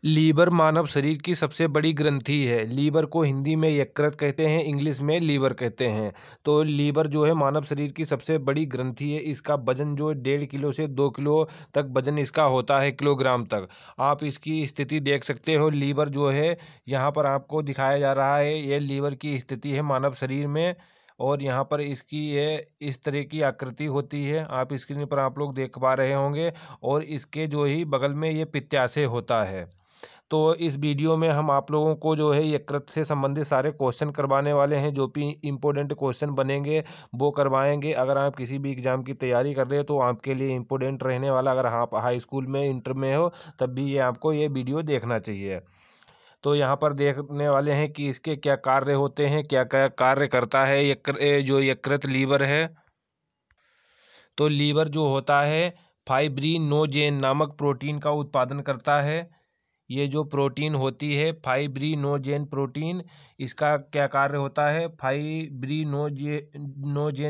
Liver मानव शरीर की सबसे बड़ी ग्रंथि है। लीवर को हिंदी में यकृत कहते हैं, इंग्लिश में लीवर कहते हैं। तो लीवर जो है मानव शरीर की सबसे बड़ी ग्रंथि है। इसका वजन जो 1.5 किलो से 2 किलो तक वजन इसका होता है, किलोग्राम तक। आप इसकी स्थिति देख सकते हो। लीवर जो है यहाँ पर आपको दिखाया जा रहा है, ये लीवर की स्थिति है मानव शरीर में। और यहाँ पर इसकी ये इस तरह की आकृति होती है, आप स्क्रीन पर आप लोग देख पा रहे होंगे। और इसके जो ही बगल में ये पित्ताशय होता है। तो इस वीडियो में हम आप लोगों को जो है यकृत से संबंधित सारे क्वेश्चन करवाने वाले हैं। जो भी इम्पोर्टेंट क्वेश्चन बनेंगे वो करवाएंगे। अगर आप किसी भी एग्ज़ाम की तैयारी कर रहे हो तो आपके लिए इम्पोर्टेंट रहने वाला, अगर आप हाई स्कूल में इंटर में हो तब भी ये आपको ये वीडियो देखना चाहिए। तो यहाँ पर देखने वाले हैं कि इसके क्या कार्य होते हैं, क्या क्या कार्य करता है जो यकृत लीवर है। तो लीवर जो होता है फाइब्रिनोजेन नामक प्रोटीन का उत्पादन करता है। ये जो प्रोटीन होती है फाइब्रिनोजेन प्रोटीन, इसका क्या कार्य होता है? फाइब्रिनोजेन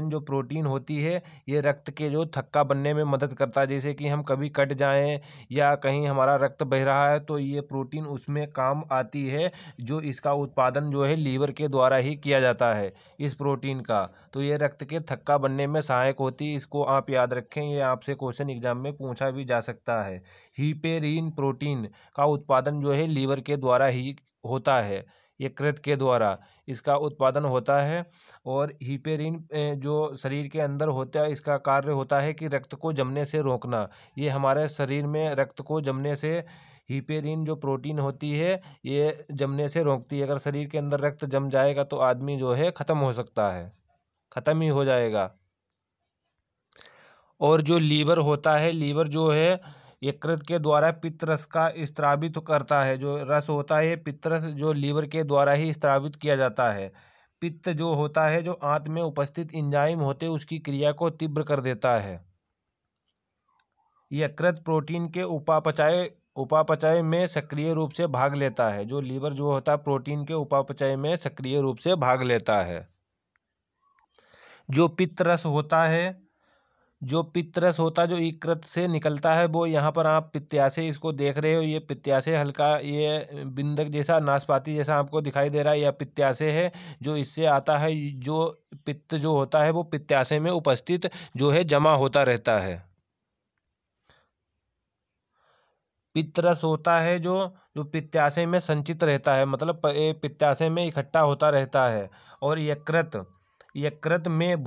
जो प्रोटीन होती है ये रक्त के जो थक्का बनने में मदद करता है। जैसे कि हम कभी कट जाएं या कहीं हमारा रक्त बह रहा है तो ये प्रोटीन उसमें काम आती है। जो इसका उत्पादन जो है लीवर के द्वारा ही किया जाता है इस प्रोटीन का। तो ये रक्त के थक्का बनने में सहायक होती है। इसको आप याद रखें, ये आपसे क्वेश्चन एग्जाम में पूछा भी जा सकता है। हीपेरिन प्रोटीन का उत्पादन जो है लीवर के द्वारा ही होता है, यकृत के द्वारा इसका उत्पादन होता है। और हीपेरिन जो शरीर के अंदर होता है, इसका कार्य होता है कि रक्त को जमने से रोकना। ये हमारे शरीर में रक्त को जमने से, हीपेरिन जो प्रोटीन होती है ये जमने से रोकती है। अगर शरीर के अंदर रक्त जम जाएगा तो आदमी जो है ख़त्म हो सकता है, ख़त्म ही हो जाएगा। और जो लीवर होता है, लीवर जो है यकृत के द्वारा पित्त रस का स्त्रावित करता है। जो रस होता है पित्त रस जो लीवर के द्वारा ही स्त्रावित किया जाता है। पित्त जो होता है जो आंत में उपस्थित एंजाइम होते हैं उसकी क्रिया को तीव्र कर देता है। यकृत प्रोटीन के उपापचय में सक्रिय रूप से भाग लेता है। जो लीवर जो होता है प्रोटीन के उपापचय में सक्रिय रूप से भाग लेता है। जो पित्त रस होता है, जो पित्तरस होता है जो यकृत से निकलता है, वो यहाँ पर आप पित्ताशय इसको देख रहे हो। ये पित्ताशय हल्का ये बिंदक जैसा, नाशपाती जैसा आपको दिखाई दे रहा है, यह पित्ताशय है जो इससे आता है। जो पित्त जो होता है वो पित्ताशय में उपस्थित जो है जमा होता रहता है। पित्तरस होता है जो जो पित्ताशय में संचित रहता है, मतलब पित्ताशय में इकट्ठा होता रहता है। और यकृत में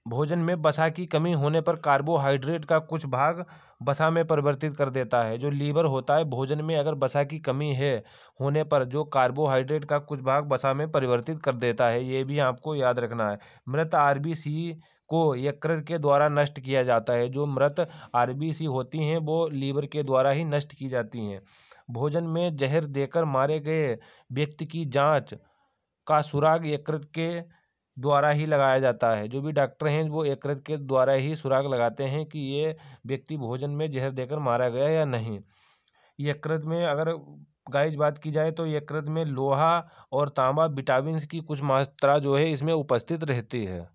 भोजन में वसा की कमी होने पर कार्बोहाइड्रेट का कुछ भाग वसा में परिवर्तित कर देता है। जो लीवर होता है भोजन में अगर वसा की कमी है होने पर जो कार्बोहाइड्रेट का कुछ भाग वसा में परिवर्तित कर देता है, ये भी आपको याद रखना है। मृत आरबीसी को यकृत के द्वारा नष्ट किया जाता है। जो मृत आरबीसी होती हैं वो लीवर के द्वारा ही नष्ट की जाती हैं। भोजन में जहर देकर मारे गए व्यक्ति की जांच का सुराग यकृत के द्वारा ही लगाया जाता है। जो भी डॉक्टर हैं वो यकृत के द्वारा ही सुराग लगाते हैं कि ये व्यक्ति भोजन में जहर देकर मारा गया या नहीं। यकृत में अगर गाइस बात की जाए तो यकृत में लोहा और तांबा विटामिन की कुछ मात्रा जो है इसमें उपस्थित रहती है।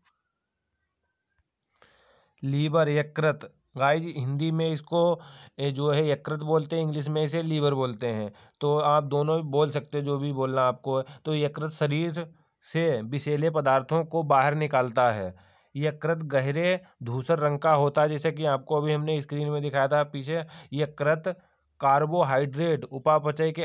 लीवर यकृत गाइस हिंदी में इसको जो है यकृत बोलते हैं, इंग्लिश में इसे लीवर बोलते हैं। तो आप दोनों भी बोल सकते हैं, जो भी बोलना आपको है। तो यकृत शरीर से विषैले पदार्थों को बाहर निकालता है। यकृत गहरे धूसर रंग का होता है, जैसे कि आपको अभी हमने स्क्रीन में दिखाया था पीछे। यकृत कार्बोहाइड्रेट उपापचय के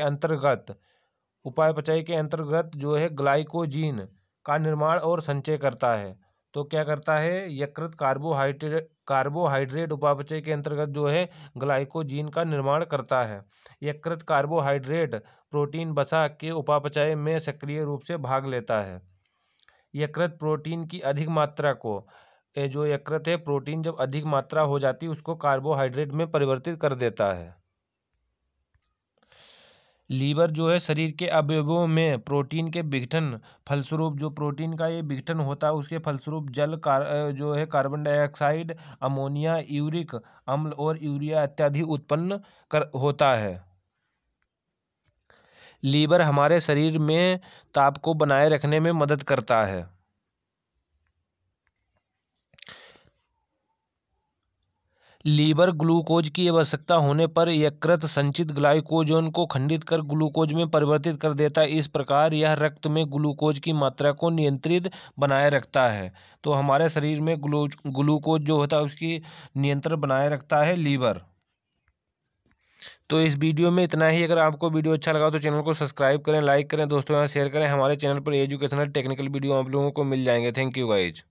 अंतर्गत जो है ग्लाइकोजीन का निर्माण और संचय करता है। तो क्या करता है यकृत कार्बोहाइड्रेट उपापचय के अंतर्गत जो है ग्लाइकोजीन का निर्माण करता है। यकृत कार्बोहाइड्रेट प्रोटीन वसा के उपापचय में सक्रिय रूप से भाग लेता है। यकृत प्रोटीन की अधिक मात्रा को जो यकृत है प्रोटीन जब अधिक मात्रा हो जाती है उसको कार्बोहाइड्रेट में परिवर्तित कर देता है। लीवर जो है शरीर के अवयवों में प्रोटीन के विघटन फलस्वरूप, जो प्रोटीन का ये विघटन होता है उसके फलस्वरूप जो है कार्बन डाइऑक्साइड, अमोनिया, यूरिक अम्ल और यूरिया इत्यादि उत्पन्न होता है। लीवर हमारे शरीर में ताप को बनाए रखने में मदद करता है। लीवर ग्लूकोज की आवश्यकता होने पर यकृत संचित ग्लाइकोजन को खंडित कर ग्लूकोज में परिवर्तित कर देता है। इस प्रकार यह रक्त में ग्लूकोज की मात्रा को नियंत्रित बनाए रखता है। तो हमारे शरीर में ग्लूकोज जो होता है उसकी नियंत्रण बनाए रखता है लीवर। तो इस वीडियो में इतना ही। अगर आपको वीडियो अच्छा लगा तो चैनल को सब्सक्राइब करें, लाइक करें, दोस्तों यहाँ शेयर करें। हमारे चैनल पर एजुकेशनल टेक्निकल वीडियो आप लोगों को मिल जाएंगे। Thank you guys.